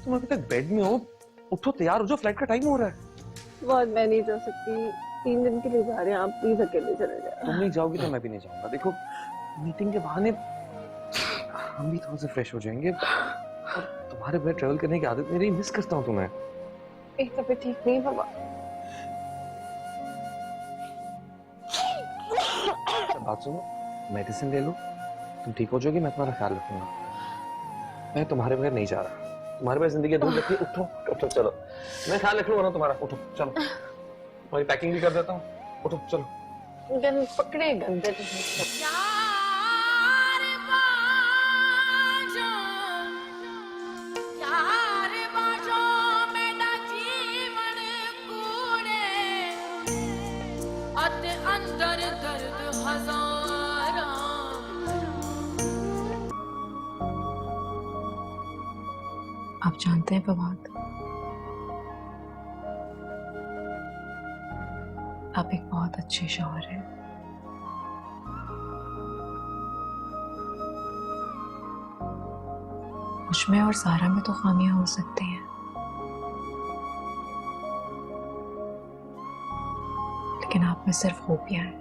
तुम अभी तक बेड में हो, उठो तैयार हो जाओ, फ्लाइट का टाइम हो रहा है। बहुत मैं नहीं जा सकती, 3 दिन के लिए जा रहे हैं आप, प्लीज अकेले चले जाओ। तुम नहीं जाओगी तो मैं भी नहीं जाऊंगा। देखो मीटिंग के बहाने हम भी थोड़ा सा फ्रेश हो जाएंगे, और तुम्हारे बगैर ट्रेवल करने की आदत मेरी, मिस करता हूँ तुम्हें। एक तबीयत ठीक नहीं बाबा। अच्छा बात सुनो, मेडिसिन ले लो, तुम ठीक हो जाओगी, मैं तुम्हारा ख्याल रखूंगा। मैं तुम्हारे बगैर नहीं जा रहा, तुम्हारे पास जिंदगी दूर रखी। उठो उठो चलो, मैं ख्याल रख लूंगा ना तुम्हारा। उठो चलो, तुम्हारी पैकिंग भी कर देता हूँ। उठो चलो। पकड़े गंदे अंदर दर्द हजारा। आप जानते हैं फवाद, आप एक बहुत अच्छे शौहर हैं। मुझमें और सारा में तो खामियां हो सकती हैं, लेकिन आप में सिर्फ खूबियां हैं।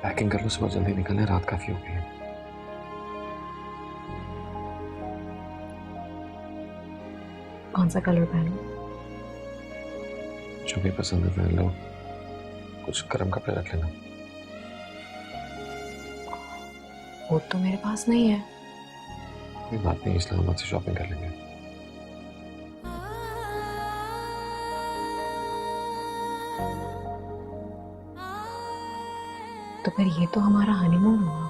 पैकिंग कर लो, सुबह जल्दी निकलना है, रात काफी हो गई है। कौन सा कलर पहनूं? जो भी पसंद है पहन लो, कुछ गर्म कपड़े रख लेना। वो तो मेरे पास नहीं है। कोई बात नहीं, इस्लामाबाद से शॉपिंग कर लेंगे। तो फिर ये तो हमारा हनीमून हुआ।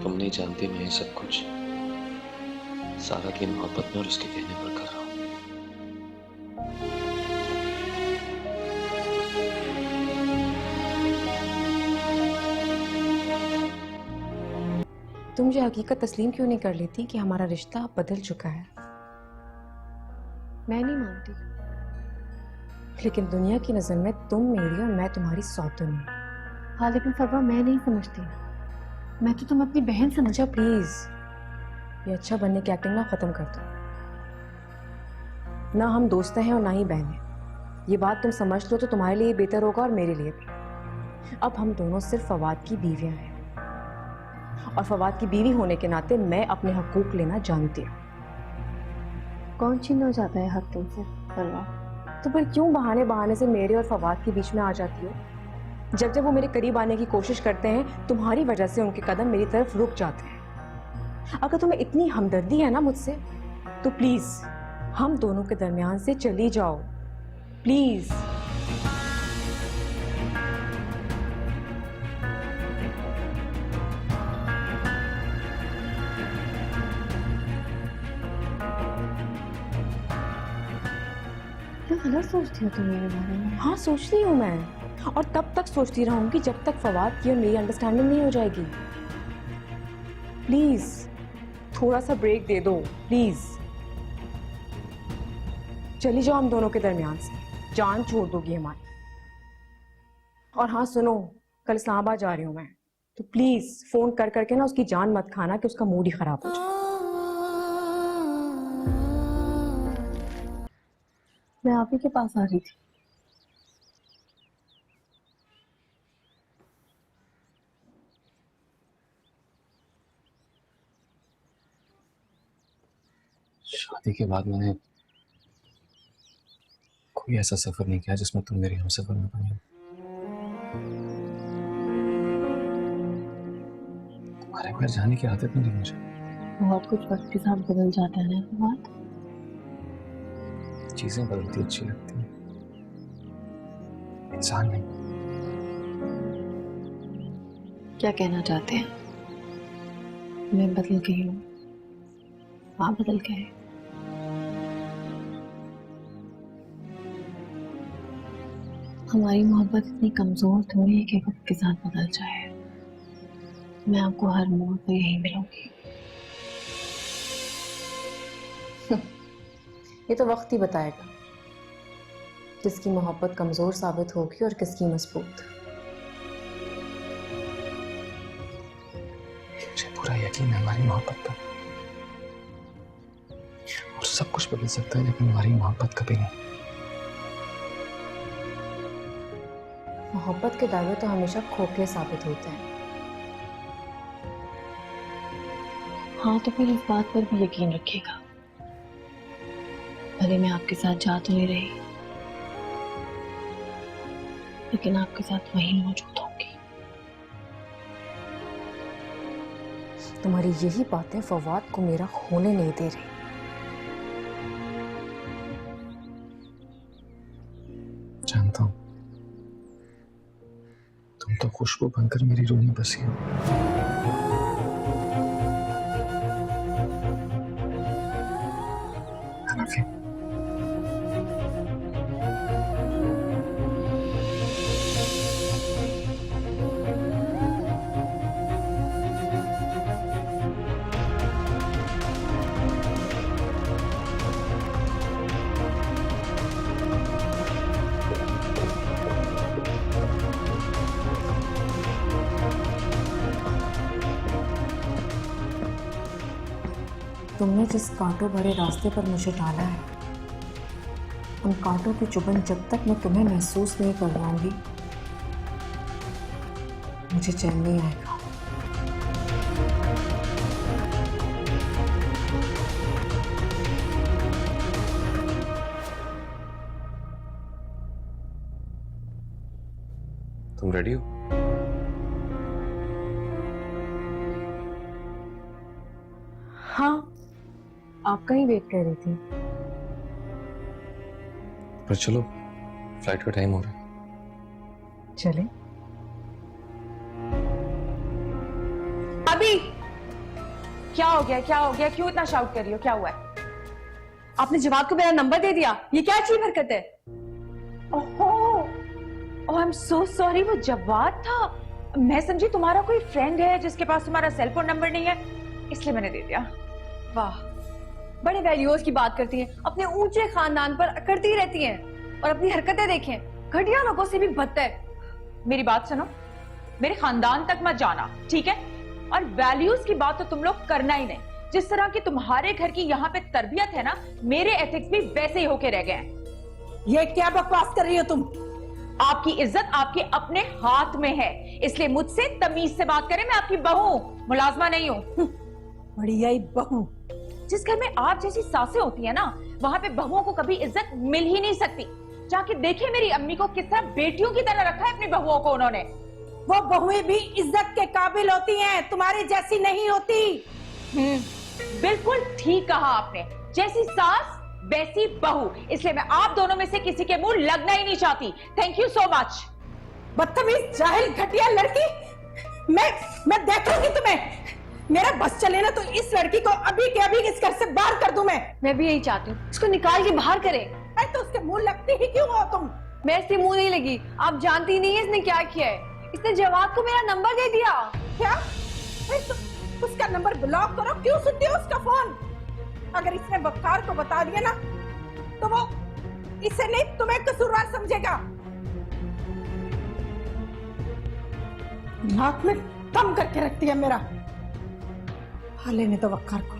तुम नहीं जानती मैं ये सब कुछ सारा की मोहब्बत में और उसके कहने पर कर रहा हूँ। तुम मुझे हकीकत तस्लीम क्यों नहीं कर लेती कि हमारा रिश्ता अब बदल चुका है? मैं नहीं मानती। लेकिन दुनिया की नजर में तुम मेरी और मैं तुम्हारी सौतन हूँ। हाँ लेकिन फरवा मैं नहीं समझती, मैं तो तुम अपनी बहन समझ। अच्छा प्लीज, ये अच्छा बनने की एक्टिंग ना खत्म कर दो। ना हम दोस्त हैं और ना ही बहन हैं। ये बात तुम समझ लो तो तुम्हारे लिए बेहतर होगा और मेरे लिए भी। अब हम दोनों सिर्फ फवाद की बीवियां हैं, और फवाद की बीवी होने के नाते मैं अपने हकूक लेना जानती हूँ। कौन छीनना चाहता है हक तुमसे फरवा? तो फिर क्यों बहाने बहाने से मेरे और फवाद के बीच में आ जाती हो? जब जब वो मेरे करीब आने की कोशिश करते हैं, तुम्हारी वजह से उनके कदम मेरी तरफ रुक जाते हैं। अगर तुम्हें इतनी हमदर्दी है ना मुझसे, तो प्लीज हम दोनों के दरमियान से चली जाओ, प्लीज। क्या गलत सोचती हो तुम मेरे बारे में? हाँ सोचती हूँ मैं, और तब तक सोचती रहूंगी जब तक फवाद की और मेरी अंडरस्टैंडिंग नहीं हो जाएगी। प्लीज थोड़ा सा ब्रेक दे दो, प्लीज। चली जाओ हम दोनों के दरमियान से, जान छोड़ दोगी हमारी। और हाँ सुनो, कल इस्लामाबाद जा रही हूँ मैं, तो प्लीज फोन कर करके ना उसकी जान मत खाना कि उसका मूड ही खराब हो जाए। मैं आप ही के पास आ रही थी। शादी के बाद मैंने कोई ऐसा सफर नहीं किया जिसमें तुम मेरे हम सफर में बनी। तुम्हारे घर जाने की आदत नहीं मुझे। बहुत कुछ वक्त के साथ बदल जाता है ना फवाद। चीजें बदलती अच्छी लगती हैं, इंसान नहीं। क्या कहना चाहते हैं? मैं बदल गई हूँ, आप बदल गए। हमारी मोहब्बत इतनी कमजोर थोड़ी है कि वक्त के साथ बदल जाए। मैं आपको हर मोड़ पर यही मिलूंगी। ये तो वक्त ही बताएगा किसकी मोहब्बत कमजोर साबित होगी और किसकी मजबूत। मुझे पूरा यकीन है हमारी मोहब्बत पर, और सब कुछ बदल सकता है लेकिन हमारी मोहब्बत कभी नहीं। मोहब्बत के दावे तो हमेशा खोखले साबित होते हैं। हाँ, तो फिर इस बात पर भी यकीन रखिएगा, भले मैं आपके साथ जा तो नहीं रही, लेकिन आपके साथ वहीं मौजूद होंगी। तुम्हारी यही बातें फवाद को मेरा होने नहीं दे रही। जानता हूं तुम तो खुशबू बनकर मेरी रूह में बसी हो। I love you. तुमने जिस कांटों भरे रास्ते पर मुझे डाला है, उन कांटों की चुभन जब तक मैं तुम्हें महसूस नहीं करवाऊंगी, मुझे चैन नहीं आएगा। तुम रेडी हो? हाँ, आपका ही वेट कर रही थी। पर चलो, फ्लाइट का टाइम हो रहा है। चले। अभी क्या हो गया? क्या हो गया? क्यों इतना शाउट कर रही हो? क्या हुआ है? आपने जवाब को मेरा नंबर दे दिया। ये क्या अजीब हरकत है? ओहो, आई एम सो सॉरी। वो जवाब था, मैं समझी तुम्हारा कोई फ्रेंड है जिसके पास तुम्हारा सेल फोन नंबर नहीं है, इसलिए मैंने दे दिया। वाह, बड़े वैल्यूज की बात करती हैं, अपने ऊंचे खानदान पर अकड़ती रहती हैं और अपनी हरकतें देखें, घटिया लोगों से भी बदतर। मेरी बात सुनो, मेरे खानदान तक मत जाना, ठीक है? और वैल्यूज की बात तो तुम लोग करना ही नहीं। जिस तरह की तुम्हारे घर की यहाँ पे तरबियत है ना, मेरे एथिक्स भी वैसे ही होके रह गए हैं। ये क्या बकवास कर रही हो तुम? आपकी इज्जत आपके अपने हाथ में है, इसलिए मुझसे तमीज से बात करें। मैं आपकी बहू हूं, मुलाजमा नहीं हूं। बढ़िया ही बहू। जिस घर में आप जैसी सासें होती है ना, वहां पे बहुओं को कभी इज्जत मिल ही नहीं सकती। जाके देखिए मेरी अम्मी को, किस तरह बेटियों की तरह रखा है अपनी बहुओं को उन्होंने। वो बहुएं भी इज्जत के काबिल होती हैं, तुम्हारी जैसी नहीं होती। बिल्कुल ठीक कहा आपने, जैसी सास वैसी बहू। इसलिए मैं आप दोनों में से किसी के मुंह लगना ही नहीं चाहती। Thank you so much. बदतमीज, जाहिल, घटिया लड़की। मैं देखूंगी तुम्हें। मेरा बस चले ना तो इस लड़की को अभी के अभी इस घर से बाहर कर दूं। मैं भी यही चाहती हूँ, इसको निकाल के बाहर करें। तो उसके मुंह लगती ही क्यों हो तुम? मैं इससे मुंह नहीं लगी, आप जानती नहीं है इसने क्या किया है। इसने जवाब को मेरा नंबर दे दिया। क्या? तो उसका नंबर ब्लॉक करो, क्यों सुनती हो उसका फोन? अगर इसने वकार को बता दिया ना तो वो इसे नहीं तुम्हें कसूरवार समझेगा। नाक में दम करके रखती है मेरा। हाले ने तो वकार को,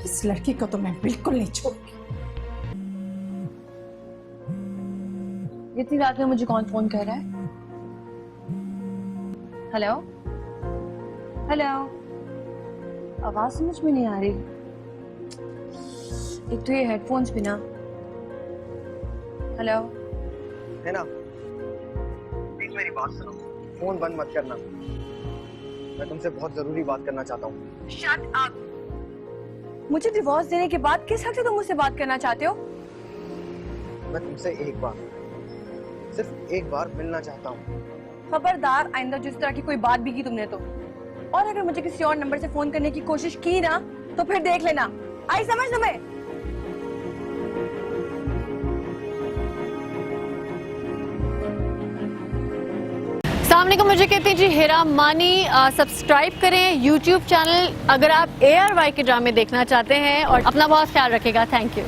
इस लड़की को तो मैं बिल्कुल नहीं छोड़ूंगी। इतनी रात में मुझे कौन फोन कर रहा है? हेलो हेलो, आवाज समझ में नहीं आ रही। एक तो ये हेडफोन्स भी ना। हेलो, है ना? प्लीज मेरी बात सुनो, फोन बंद मत करना। मैं तुमसे बहुत जरूरी बात करना चाहता हूँ। Shut up. मुझे डिवोर्स देने के बाद किस हद से तुम मुझसे बात करना चाहते हो? मैं तुमसे एक बार, सिर्फ एक बार मिलना चाहता हूँ। खबरदार, आइंदा जिस तरह की कोई बात भी की तुमने तो, और अगर मुझे किसी और नंबर से फोन करने की कोशिश की ना तो फिर देख लेना। आई समझ तुम्हें? अस्सलामुअलैकुम, मुझे कहते हैं जी हिरा मानी। सब्सक्राइब करें YouTube चैनल अगर आप ARY के ड्रामे देखना चाहते हैं और अपना बहुत ख्याल रखिएगा। Thank you.